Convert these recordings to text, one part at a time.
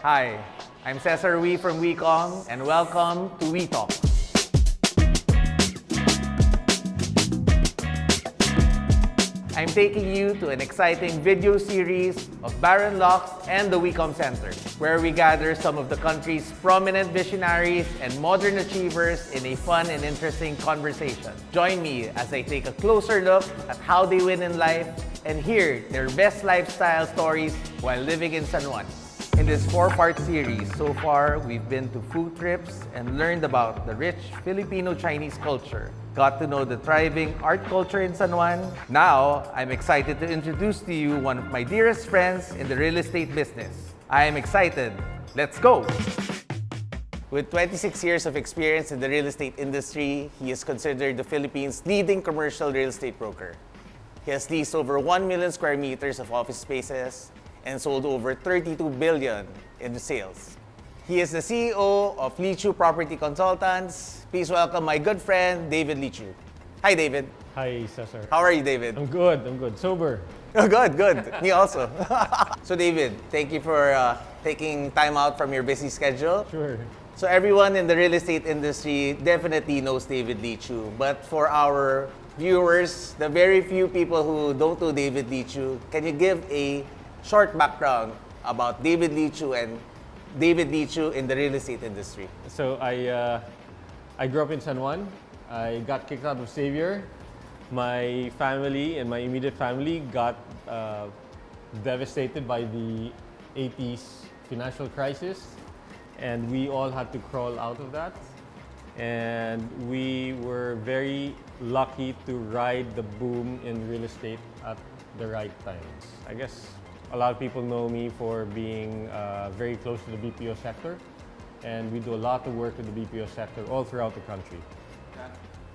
Hi, I'm Cesar Wee from WeeComm, and welcome to We Talk. I'm taking you to an exciting video series of Baron Locks and the WeeComm Center, where we gather some of the country's prominent visionaries and modern achievers in a fun and interesting conversation. Join me as I take a closer look at how they win in life and hear their best lifestyle stories while living in San Juan. In this 4-part series, so far, we've been to food trips and learned about the rich Filipino-Chinese culture. Got to know the thriving art culture in San Juan. Now, I'm excited to introduce to you one of my dearest friends in the real estate business. I am excited. Let's go! With 26 years of experience in the real estate industry, he is considered the Philippines' leading commercial real estate broker. He has leased over 1 million square meters of office spaces and sold over 32 billion in sales. He is the CEO of Leechiu Property Consultants. Please welcome my good friend, David Leechiu. Hi, David. Hi, Cesar. How are you, David? I'm good. Sober. Oh, good. Me also. So, David, thank you for taking time out from your busy schedule. Sure. So, everyone in the real estate industry definitely knows David Leechiu. But for our viewers, the very few people who don't know David Leechiu, can you give a short background about David Leechiu and David Leechiu in the real estate industry? So I grew up in San Juan. I got kicked out of Xavier. My family and my immediate family got devastated by the 80s financial crisis, and we all had to crawl out of that. And we were very lucky to ride the boom in real estate at the right times. I guess a lot of people know me for being very close to the BPO sector, and we do a lot of work in the BPO sector all throughout the country.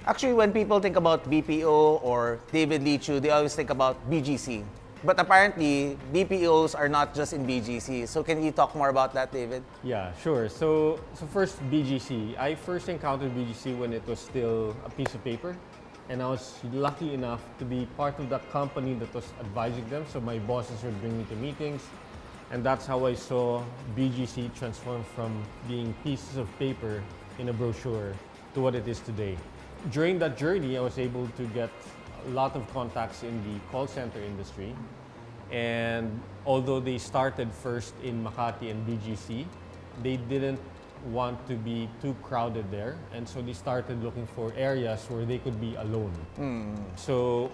Actually, when people think about BPO or David Leechiu, they always think about BGC. But apparently, BPOs are not just in BGC. So can you talk more about that, David? Yeah, sure. So first, BGC. I first encountered BGC when it was still a piece of paper. And I was lucky enough to be part of the company that was advising them. So my bosses would bring me to meetings. And that's how I saw BGC transform from being pieces of paper in a brochure to what it is today. During that journey, I was able to get a lot of contacts in the call center industry. And although they started first in Makati and BGC, they didn't want to be too crowded there, and so they started looking for areas where they could be alone. So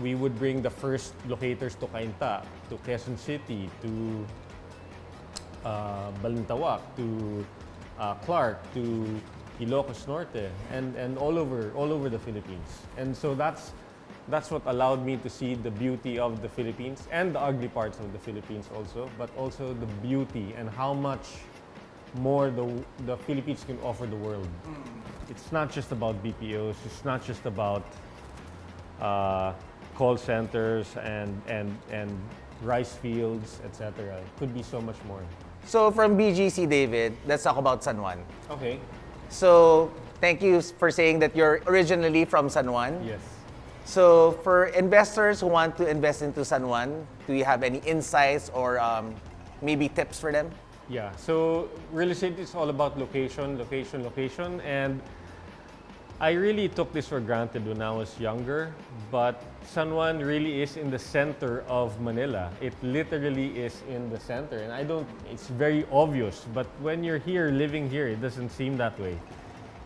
we would bring the first locators to Cainta, to Quezon City, to Balintawak, to Clark, to Ilocos Norte, and all over the Philippines. And so that's what allowed me to see the beauty of the Philippines and the ugly parts of the Philippines also, but also the beauty and how much more the Philippines can offer the world. It's not just about BPOs, it's not just about call centers and rice fields, etc. It could be so much more. So from BGC, David, let's talk about San Juan. Okay. So thank you for saying that you're originally from San Juan. Yes. So for investors who want to invest into San Juan, do you have any insights or maybe tips for them? Yeah, so real estate is all about location, and I really took this for granted when I was younger, but San Juan really is in the center of Manila. It literally is in the center, and it's very obvious, but when you're here, living here, it doesn't seem that way.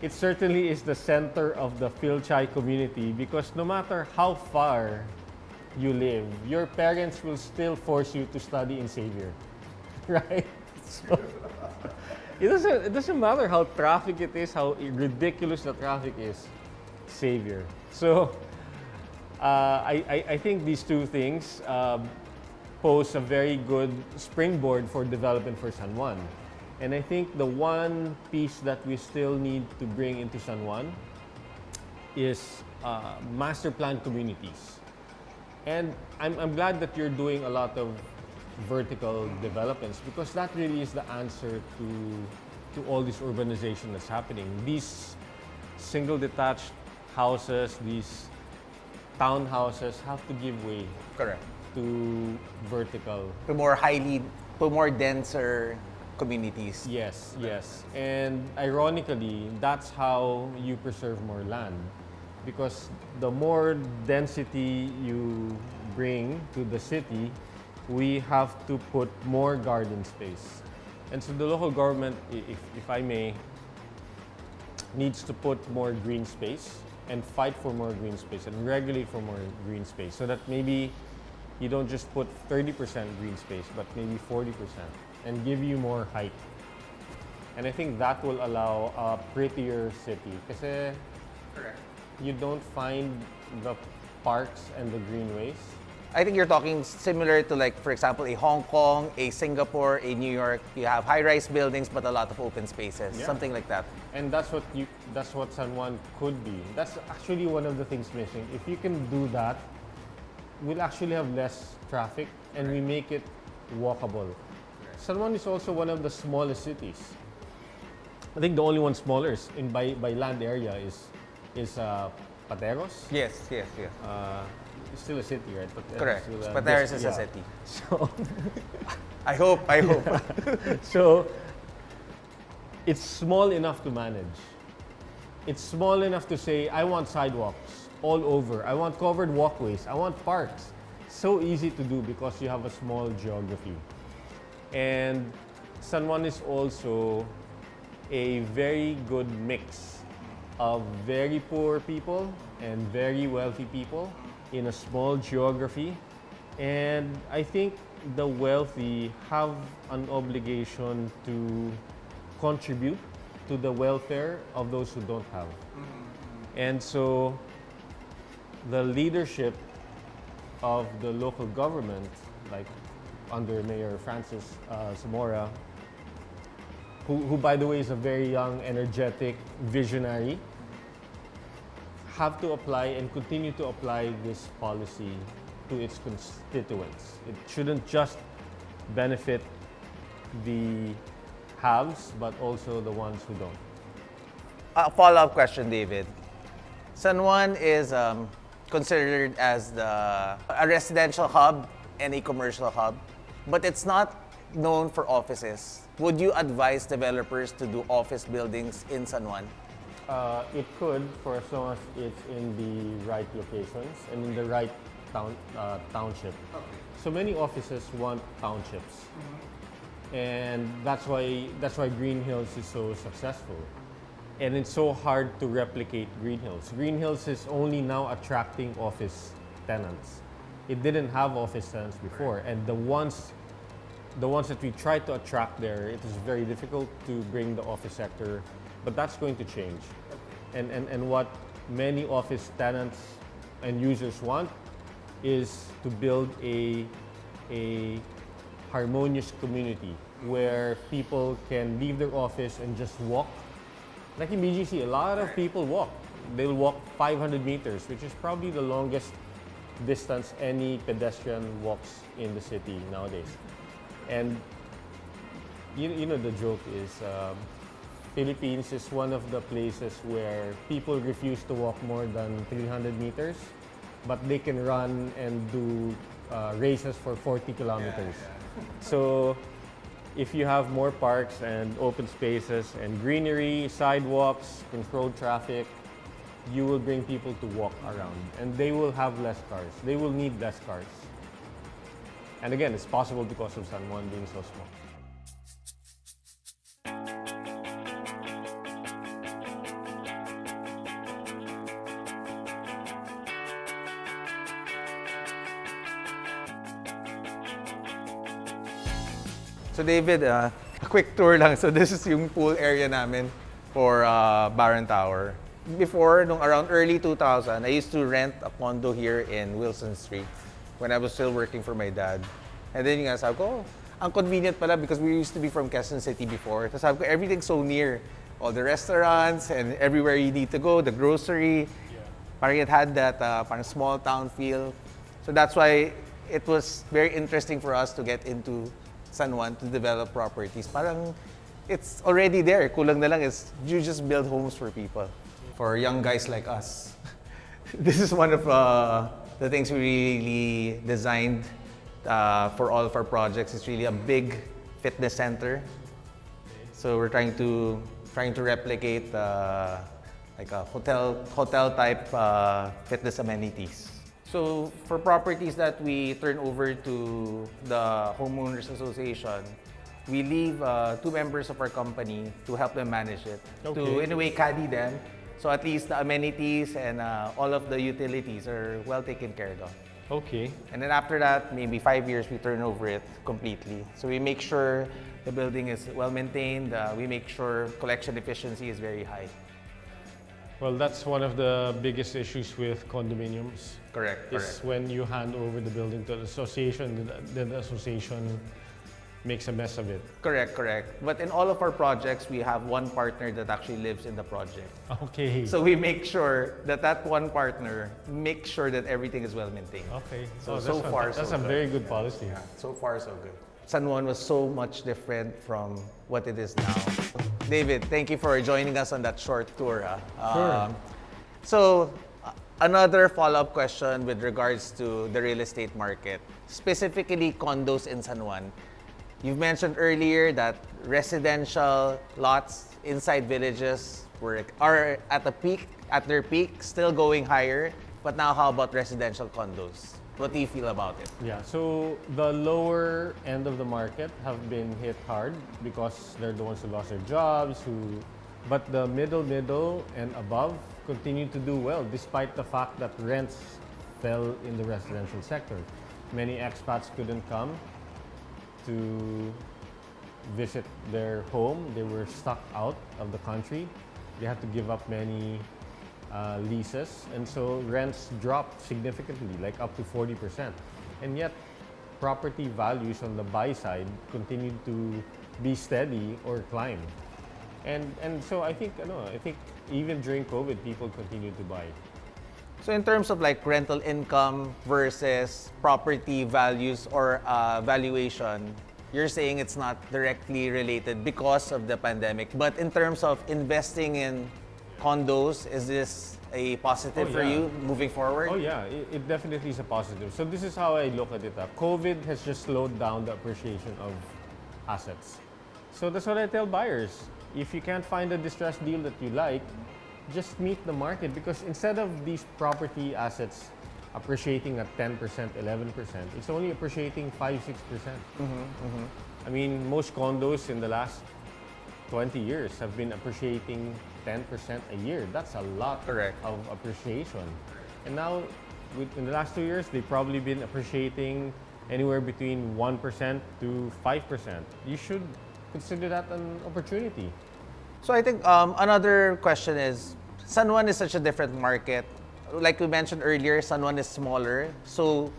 It certainly is the center of the Phil-Chai community, because no matter how far you live, your parents will still force you to study in Xavier, right? So, it doesn't matter how traffic it is, how ridiculous the traffic is, Xavier. So I think these two things pose a very good springboard for development for San Juan. And I think the one piece that we still need to bring into San Juan is master plan communities. And I'm glad that you're doing a lot of vertical developments, because that really is the answer to all this urbanization that's happening. These single detached houses, these townhouses have to give way Correct. to vertical. To more denser communities. Yes, yes. And ironically, that's how you preserve more land. Because the more density you bring to the city, we have to put more garden space. And so the local government, if I may, needs to put more green space and fight for more green space and regulate for more green space so that maybe you don't just put 30% green space, but maybe 40% and give you more height. And I think that will allow a prettier city. Kasi Correct. you don't find the parks and the greenways. I think you're talking similar to, like, for example, a Hong Kong, a Singapore, a New York. You have high-rise buildings but a lot of open spaces, Yeah. something like that. And that's what San Juan could be. That's actually one of the things missing. If you can do that, we'll actually have less traffic and we make it walkable. San Juan is also one of the smallest cities. I think the only one smaller by land area is Pateros. Yes. It's still a city, right? Correct. It's still Pateros is a yeah. city. So, I hope. so it's small enough to manage. It's small enough to say, I want sidewalks all over. I want covered walkways. I want parks. So easy to do because you have a small geography. And San Juan is also a very good mix of very poor people and very wealthy people in a small geography. And I think the wealthy have an obligation to contribute to the welfare of those who don't have. And so the leadership of the local government, like under Mayor Francis Zamora, who by the way is a very young, energetic, visionary, have to apply and continue to apply this policy to its constituents. It shouldn't just benefit the haves, but also the ones who don't. A follow-up question, David. San Juan is considered as a residential hub and a commercial hub, but it's not known for offices. Would you advise developers to do office buildings in San Juan? It could, for as long as it's in the right locations and in the right township. Okay. So many offices want townships, and that's why Green Hills is so successful. And it's so hard to replicate Green Hills. Green Hills is only now attracting office tenants. It didn't have office tenants before, and the ones that we tried to attract there, it is very difficult to bring the office sector, but that's going to change. And what many office tenants and users want is to build a harmonious community where people can leave their office and just walk. Like in BGC, a lot of people walk. They'll walk 500 meters, which is probably the longest distance any pedestrian walks in the city nowadays. And you know the joke is Philippines is one of the places where people refuse to walk more than 300 meters, but they can run and do races for 40 kilometers. So if you have more parks and open spaces and greenery, sidewalks, controlled traffic, you will bring people to walk around, and they will have less cars. They will need less cars. And again, it's possible because of San Juan being so small. So David, a quick tour lang. So this is yung pool area namin for Baron Tower. Before, nung around early 2000, I used to rent a condo here in Wilson Street when I was still working for my dad. And then yung nga, sabi ko, ang convenient pala because we used to be from Quezon City before. Tapos sabi ko, everything's so near. All the restaurants and everywhere you need to go, the grocery. Parang it had that parang small town feel. So that's why it was very interesting for us to get into San Juan to develop properties. Parang it's already there. Kulang na lang is you just build homes for people. For young guys like us. This is one of the things we really designed for all of our projects. It's really a big fitness center. So we're trying to replicate like a hotel type fitness amenities. So for properties that we turn over to the homeowners association, we leave 2 members of our company to help them manage it, to in a way caddy them. So at least the amenities and all of the utilities are well taken care of. Okay. And then after that, maybe 5 years, we turn over it completely. So we make sure the building is well maintained. We make sure collection efficiency is very high. Well, that's one of the biggest issues with condominiums. Correct. Is when you hand over the building to the association, then the association makes a mess of it. Correct. But in all of our projects, we have one partner that actually lives in the project. Okay. So we make sure that one partner makes sure that everything is well maintained. Okay. So That's a very good policy. Yeah, so far so good. San Juan was so much different from what it is now. David, thank you for joining us on that short tour. Sure. So another follow-up question with regards to the real estate market, specifically condos in San Juan. You've mentioned earlier that residential lots inside villages are at their peak, still going higher. But now how about residential condos? What do you feel about it? Yeah, so the lower end of the market have been hit hard because they're the ones who lost their jobs, but the middle and above continue to do well despite the fact that rents fell in the residential sector. Many expats couldn't come to visit their home. They were stuck out of the country. They had to give up many leases, and so rents dropped significantly, like up to 40%. And yet, property values on the buy side continued to be steady or climb. And so I think even during COVID, people continued to buy. So in terms of like rental income versus property values or valuation, you're saying it's not directly related because of the pandemic. But in terms of investing in condos, is this a positive for you moving forward? Oh yeah, it definitely is a positive. So this is how I look at it. COVID has just slowed down the appreciation of assets. So that's what I tell buyers. If you can't find a distressed deal that you like, just meet the market, because instead of these property assets appreciating at 10%, 11%, it's only appreciating 5-6%. I mean, most condos in the last 20 years have been appreciating 10% a year. That's a lot of appreciation. And now, in the last 2 years, they've probably been appreciating anywhere between 1% to 5%. You should consider that an opportunity. So I think another question is, San Juan is such a different market. Like we mentioned earlier, San Juan is smaller. So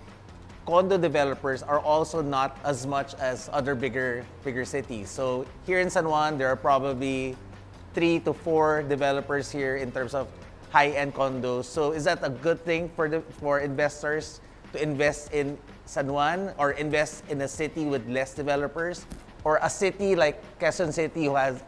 condo developers are also not as much as other bigger cities. So here in San Juan, there are probably 3 to 4 developers here in terms of high-end condos. So is that a good thing for investors to invest in San Juan or invest in a city with less developers, or a city like Quezon City who has,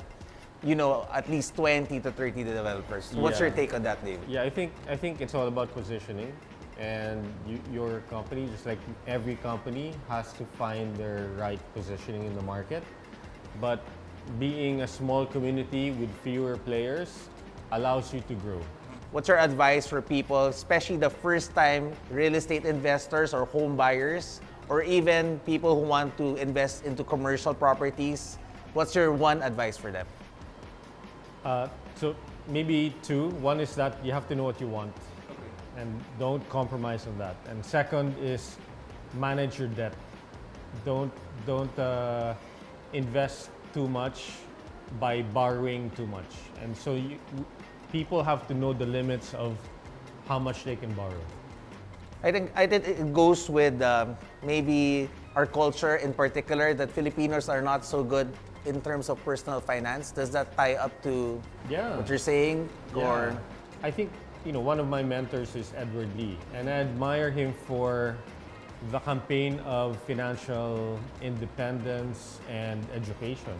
at least 20 to 30 developers? What's your take on that, David? Yeah, I think it's all about positioning, and your company, just like every company, has to find their right positioning in the market. But being a small community with fewer players allows you to grow. What's your advice for people, especially the first-time real estate investors or home buyers, or even people who want to invest into commercial properties? What's your one advice for them? So maybe 2. One is that you have to know what you want, and don't compromise on that. And second is manage your debt. Don't invest too much by borrowing too much. And so people have to know the limits of how much they can borrow. I think it goes with maybe our culture in particular, that Filipinos are not so good in terms of personal finance. Does that tie up to what you're saying? Yeah. Or I think one of my mentors is Edward Lee, and I admire him for the campaign of financial independence and education.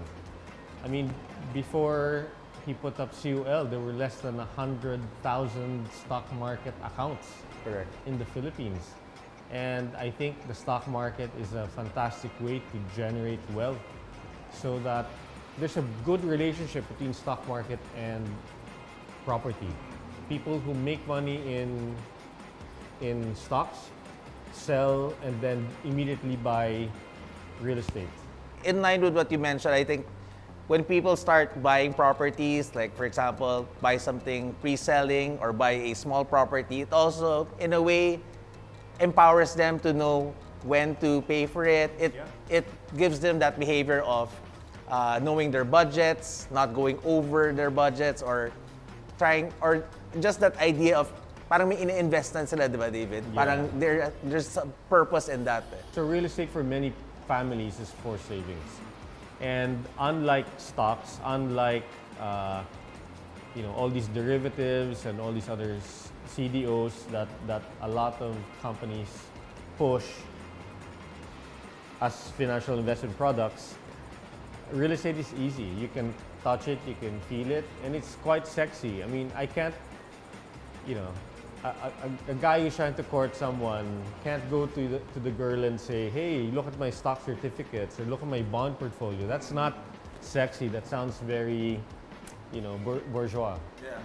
I mean, before he put up CUL, there were less than 100,000 stock market accounts in the Philippines. And I think the stock market is a fantastic way to generate wealth, so that there's a good relationship between stock market and property. People who make money in stocks sell and then immediately buy real estate. In line with what you mentioned, I think when people start buying properties, like for example, buy something pre-selling or buy a small property, it also, in a way, empowers them to know when to pay for it. It gives them that behavior of knowing their budgets, not going over their budgets, or trying, or just that idea of parang may ina-investan sila, di ba, David? Yeah. Parang there's a purpose in that. So real estate for many families is for savings. And unlike stocks, unlike all these derivatives and all these other CDOs that a lot of companies push as financial investment products, real estate is easy. You can touch it, you can feel it, and it's quite sexy. I mean, I can't, a guy who's trying to court someone can't go to the girl and say, hey, look at my stock certificates or look at my bond portfolio. That's not sexy. That sounds very, bourgeois. Yeah.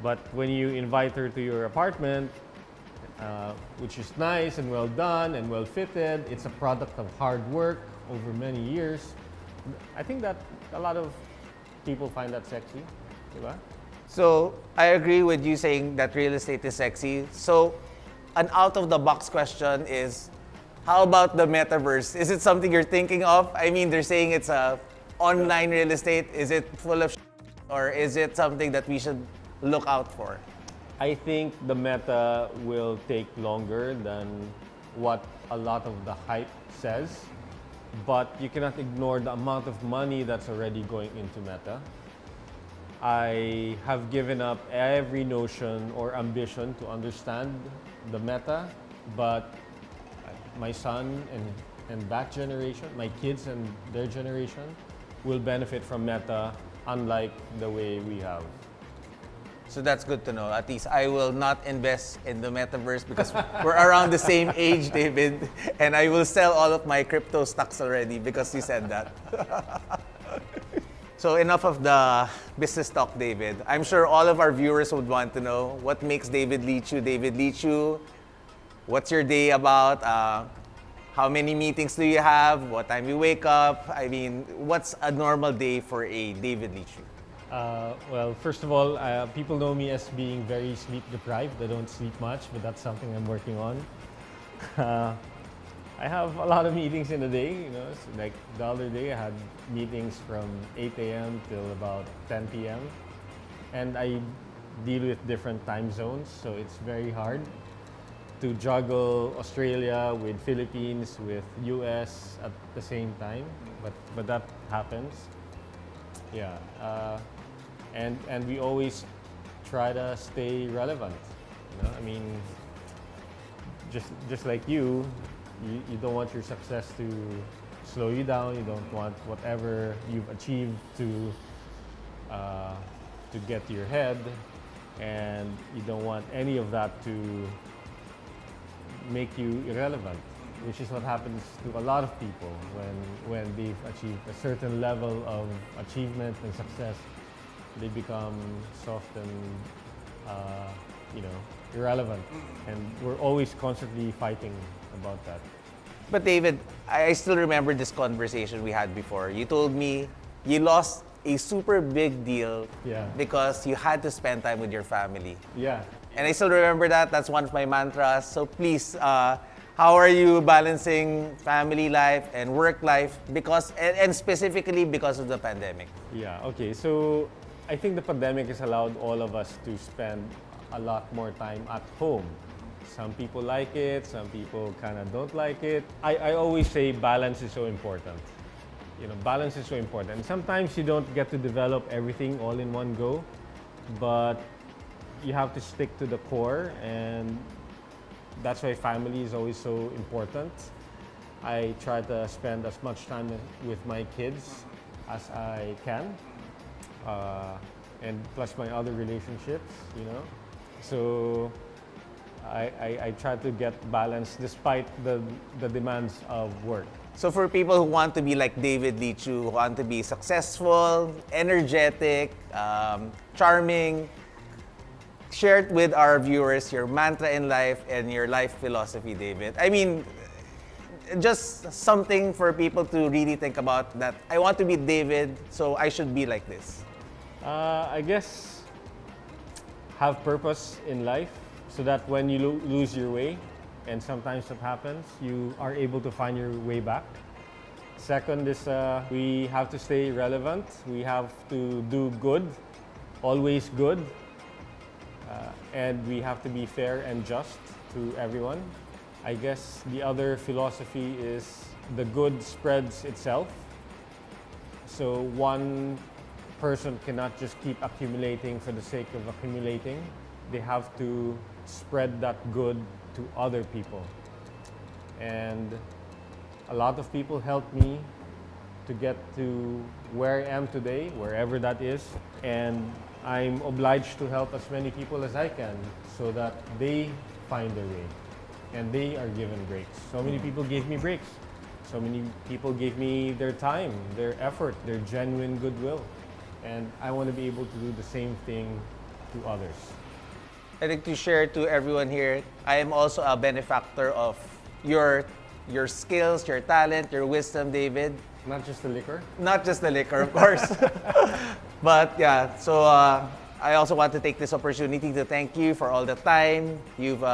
But when you invite her to your apartment, which is nice and well done and well fitted, it's a product of hard work over many years. I think that a lot of people find that sexy, diba? So I agree with you saying that real estate is sexy. So an out-of-the-box question is, how about the Metaverse? Is it something you're thinking of? I mean, they're saying it's a online real estate. Is it full of or is it something that we should look out for? I think the meta will take longer than what a lot of the hype says, but you cannot ignore the amount of money that's already going into meta. I have given up every notion or ambition to understand the meta, but my son and that generation, my kids and their generation, will benefit from meta unlike the way we have. So that's good to know. At least I will not invest in the Metaverse because we're around the same age, David, and I will sell all of my crypto stocks already because you said that. So enough of the business talk, David. I'm sure all of our viewers would want to know what makes David Leechiu David Leechiu. What's your day about? How many meetings do you have? What time you wake up? I mean, what's a normal day for a David Leechiu? Well, first of all, people know me as being very sleep deprived. I don't sleep much, but that's something I'm working on. I have a lot of meetings in a day, so like the other day I had meetings from 8 a.m. till about 10 p.m. And I deal with different time zones, so it's very hard to juggle Australia with Philippines, with US at the same time, but that happens. Yeah, and we always try to stay relevant. I mean, just like you don't want your success to slow you down. You don't want whatever you've achieved to get to your head, and you don't want any of that to make you irrelevant, which is what happens to a lot of people when they've achieved a certain level of achievement and success. They become soft and irrelevant, and we're always constantly fighting about that. But David, I still remember this conversation we had before. You told me you lost a super big deal because you had to spend time with your family. Yeah. And I still remember that. That's one of my mantras. So please, how are you balancing family life and work life and specifically because of the pandemic? Yeah, okay. So I think the pandemic has allowed all of us to spend a lot more time at home. Some people like it, some people kind of don't like it. I always say balance is so important. Balance is so important. And sometimes you don't get to develop everything all in one go, but you have to stick to the core, and that's why family is always so important. I try to spend as much time with my kids as I can, and plus my other relationships, So I try to get balance despite the demands of work. So for people who want to be like David Leechiu, who want to be successful, energetic, charming, share it with our viewers your mantra in life and your life philosophy, David. I mean, just something for people to really think about, that I want to be David, so I should be like this. I guess have purpose in life so that when you lose your way, and sometimes that happens, you are able to find your way back. Second is we have to stay relevant. We have to do good, always good. And we have to be fair and just to everyone. I guess the other philosophy is the good spreads itself. So one person cannot just keep accumulating for the sake of accumulating. They have to spread that good to other people. And a lot of people helped me to get to where I am today, wherever that is. And I'm obliged to help as many people as I can so that they find their way and they are given breaks. So many people gave me breaks. So many people gave me their time, their effort, their genuine goodwill. And I want to be able to do the same thing to others. I'd like to share to everyone here, I am also a benefactor of your skills, your talent, your wisdom, David. Not just the liquor? Not just the liquor, of course. But yeah, so I also want to take this opportunity to thank you for all the time you've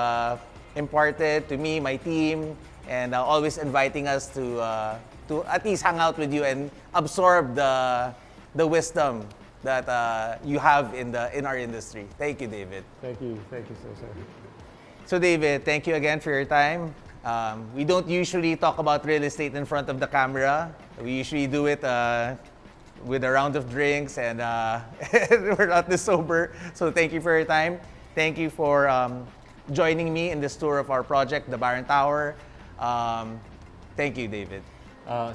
imparted to me, my team, and always inviting us to at least hang out with you and absorb the wisdom that you have in our industry. Thank you, David. Thank you, Cesar. So David, thank you again for your time. We don't usually talk about real estate in front of the camera. We usually do it with a round of drinks, and we're not this sober. So thank you for your time. Thank you for joining me in this tour of our project, the Baron Tower. Thank you, David.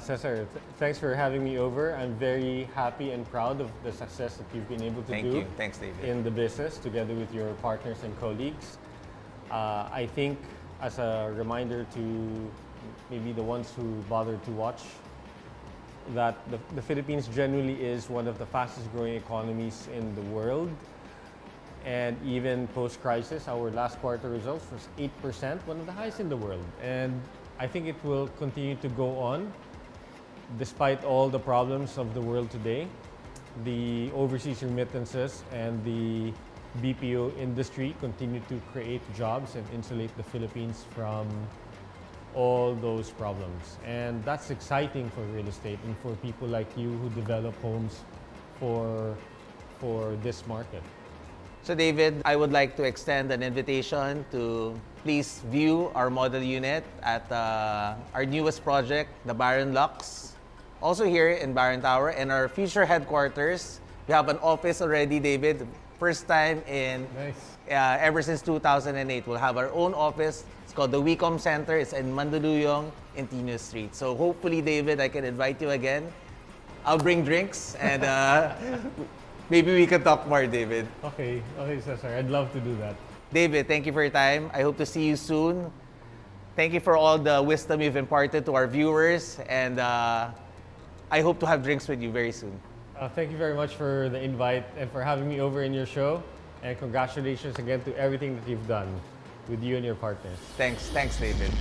Cesar, thanks for having me over. I'm very happy and proud of the success that you've been able to do Thanks, David. in the business together with your partners and colleagues. I think as a reminder to maybe the ones who bothered to watch, that the Philippines generally is one of the fastest growing economies in the world. And even post-crisis, our last quarter results was 8%, one of the highest in the world. And I think it will continue to go on despite all the problems of the world today. The overseas remittances and the BPO industry continue to create jobs and insulate the Philippines from all those problems. And that's exciting for real estate and for people like you who develop homes for this market. So David, I would like to extend an invitation to please view our model unit at our newest project, the Baron Lux. Also here in Baron Tower, and our future headquarters. We have an office already, David. First time in ever since 2008. We'll have our own office. It's called the WeeComm Center. It's in Mandaluyong, in Tino Street. So hopefully, David, I can invite you again. I'll bring drinks and maybe we can talk more, David. Okay, Cesar. I'd love to do that. David, thank you for your time. I hope to see you soon. Thank you for all the wisdom you've imparted to our viewers, and I hope to have drinks with you very soon. Thank you very much for the invite and for having me over in your show. And congratulations again to everything that you've done with you and your partners. Thanks, David.